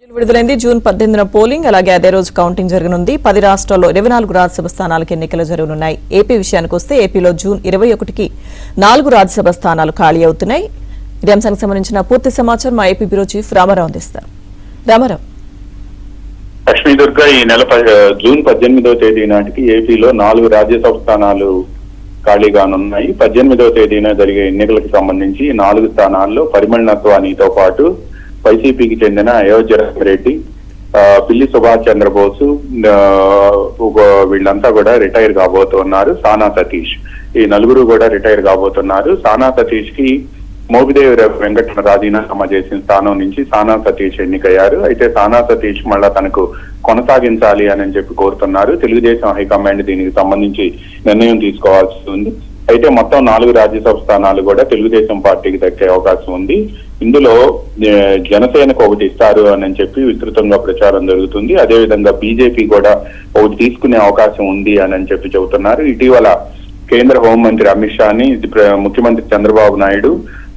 విడుదలైంది. June 18న polling, అలాగే అదే రోజు కౌంటింగ్ జరగనుంది. 10 రాష్ట్రాల్లో 24 రాజ్యసభ స్థానాలకు ఎన్నికలు జరగనున్నాయి. ఏపీ విషయానికి వస్తే ఏపీలో జూన్ 21కి 4 రాజ్యసభ స్థానాలు ఖాళీ అవుతున్నాయి. ఇదే అంశానికి సంబంధించిన పూర్తి సమాచారం మా ఏపీ బ్యూరో చీఫ్ రామారావు అందిస్తారు. రామారావు. లక్ష్మీ దుర్గా, ఈ నెల జూన్ 18వ తేదీ నాటికి ఏపీలో 4 రాజ్యసభ స్థానాలు ఖాళీగానున్నాయి. 18వ తేదీన జరిగే ఎన్నికలకు సంబంధించి 4 స్థానాల్లో పరిమళ్ నత్వానీతో పాటు వైసీపీకి చెందిన అయోధ్య రెడ్డి, పిల్లి సుభాష్ చంద్రబోసు వీళ్ళంతా కూడా రిటైర్ కాబోతున్నారు. సానా సతీష్, ఈ నలుగురు కూడా రిటైర్ కాబోతున్నారు. సానా సతీష్ కి మోపిదేవి వెంకట రాజీనామా చేసిన స్థానం నుంచి సానా సతీష్ ఎన్నికయ్యారు. అయితే సానా సతీష్ మళ్ళా తనకు కొనసాగించాలి అని చెప్పి కోరుతున్నారు. తెలుగుదేశం హైకమాండ్ దీనికి సంబంధించి నిర్ణయం తీసుకోవాల్సి ఉంది. అయితే మొత్తం 4 రాజ్యసభ స్థానాలు కూడా తెలుగుదేశం పార్టీకి దక్కే అవకాశం ఉంది. ఇందులో జనసేనకు ఒకటి ఇస్తారు అని చెప్పి విస్తృతంగా ప్రచారం జరుగుతుంది. అదేవిధంగా బీజేపీ కూడా ఒకటి తీసుకునే అవకాశం ఉంది అని చెప్పి చెబుతున్నారు. ఇటీవల కేంద్ర హోంమంత్రి అమిత్ షాని ముఖ్యమంత్రి చంద్రబాబు నాయుడు,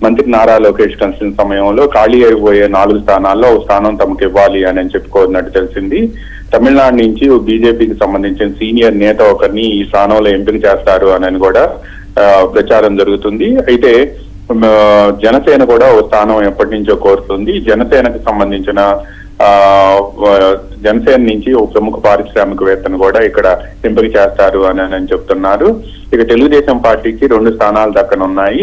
మంత్రి నారా లోకేష్ కలిసిన సమయంలో ఖాళీ అయిపోయే 4 స్థానాల్లో ఒక స్థానం తమకు ఇవ్వాలి అని చెప్పి కోరినట్టు తెలిసింది. తమిళనాడు నుంచి బీజేపీకి సంబంధించిన సీనియర్ నేత ఒకరిని ఈ స్థానంలో ఎంపిక చేస్తారు అని కూడా ప్రచారం జరుగుతుంది. అయితే జనసేన కూడా ఓ స్థానం ఎప్పటి నుంచో కోరుతుంది. జనసేనకు సంబంధించిన జనసేన నుంచి ఓ ప్రముఖ పారిశ్రామికవేత్తను కూడా ఇక్కడ ఎంపిక చేస్తారు అని చెప్తున్నారు. ఇక తెలుగుదేశం పార్టీకి 2 స్థానాలు దక్కనున్నాయి.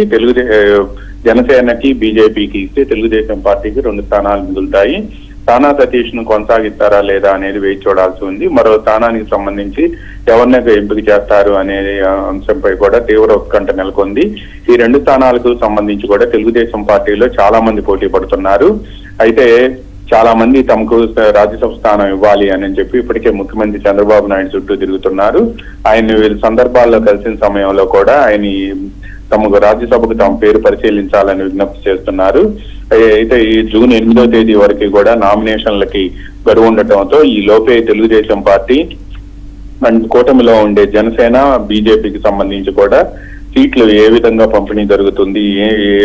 జనసేనకి బీజేపీకి ఇస్తే తెలుగుదేశం పార్టీకి 2 స్థానాలు మిగులుతాయి. సానా సతీష్ ను కొనసాగిస్తారా లేదా అనేది వేచి చూడాల్సి ఉంది. మరో స్థానానికి సంబంధించి ఎవరిని ఎంపిక చేస్తారు అనే అంశంపై కూడా తీవ్ర ఉత్కంఠ నెలకొంది. ఈ 2 స్థానాలకు సంబంధించి కూడా తెలుగుదేశం పార్టీలో చాలా మంది పోటీ పడుతున్నారు. అయితే చాలా మంది తమకు రాజ్యసభ స్థానం ఇవ్వాలి అని చెప్పి ఇప్పటికే ముఖ్యమంత్రి చంద్రబాబు నాయుడు చుట్టూ తిరుగుతున్నారు. ఆయన వీళ్ళ సందర్భాల్లో కలిసిన సమయంలో కూడా ఆయన తమకు రాజ్యసభకు తమ పేరు పరిశీలించాలని విజ్ఞప్తి చేస్తున్నారు. అయితే ఈ జూన్ 8వ తేదీ వరకు కూడా నామినేషన్లకి గడువు ఉండటంతో ఈ లోపే తెలుగుదేశం పార్టీ అండ్ కూటమిలో ఉండే జనసేన, బీజేపీకి సంబంధించి కూడా సీట్లు ఏ విధంగా పంపిణీ జరుగుతుంది,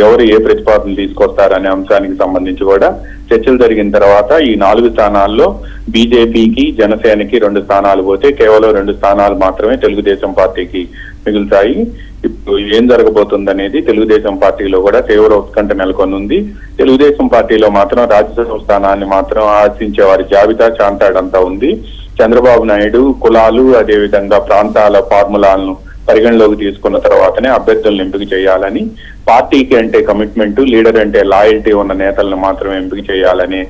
ఎవరు ఏ ప్రతిపాదనలు తీసుకొస్తారనే అంశానికి సంబంధించి కూడా చర్చలు జరిగిన తర్వాత ఈ 4 స్థానాల్లో బీజేపీకి, జనసేనకి 2 స్థానాలు పోతే కేవలం 2 స్థానాలు మాత్రమే తెలుగుదేశం పార్టీకి మిగులుతాయి. ఇప్పుడు ఏం జరగబోతుంది అనేది తెలుగుదేశం పార్టీలో కూడా తీవ్ర ఉత్కంఠ నెలకొనుంది. తెలుగుదేశం పార్టీలో మాత్రం రాజ్యసభ స్థానాన్ని మాత్రం ఆశించే వారి జాబితా చాంతాడంతా ఉంది. చంద్రబాబు నాయుడు కులాలు, అదేవిధంగా ప్రాంతాల ఫార్ములాలను పరిగణలోకి తీసుకున్న తర్వాతనే అభ్యర్థులను ఎంపిక చేయాలని, పార్టీకి అంటే కమిట్మెంట్, లీడర్ అంటే లాయల్టీ ఉన్న నేతలను మాత్రమే ఎంపిక చేయాలని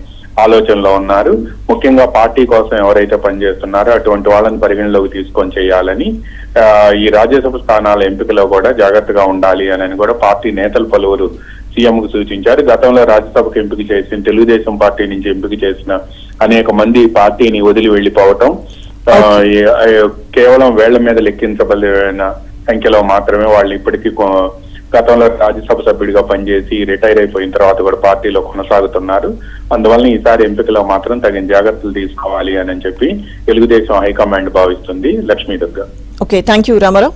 ఆలోచనలో ఉన్నారు. ముఖ్యంగా పార్టీ కోసం ఎవరైతే పనిచేస్తున్నారో అటువంటి వాళ్ళని పరిగణలోకి తీసుకొని చేయాలని, ఈ రాజ్యసభ స్థానాల ఎంపికలో కూడా జాగ్రత్తగా ఉండాలి అని కూడా పార్టీ నేతలు పలువురు సీఎంకు సూచించారు. గతంలో రాజ్యసభకు ఎంపిక చేసిన, తెలుగుదేశం పార్టీ నుంచి ఎంపిక చేసిన అనేక మంది పార్టీని వదిలి వెళ్లిపోవటం, కేవలం వేళ్ల మీద లెక్కించబడిన సంఖ్యలో మాత్రమే వాళ్ళు ఇప్పటికీ గతంలో రాజ్యసభ సభ్యుడిగా పనిచేసి రిటైర్ అయిపోయిన తర్వాత కూడా పార్టీలో కొనసాగుతున్నారు. అందువల్ల ఈసారి ఎంపికలో మాత్రం తగిన జాగ్రత్తలు తీసుకోవాలి అని చెప్పి తెలుగుదేశం హైకమాండ్ భావిస్తుంది. Lakshmi Durga. Okay, thank you Ramarao.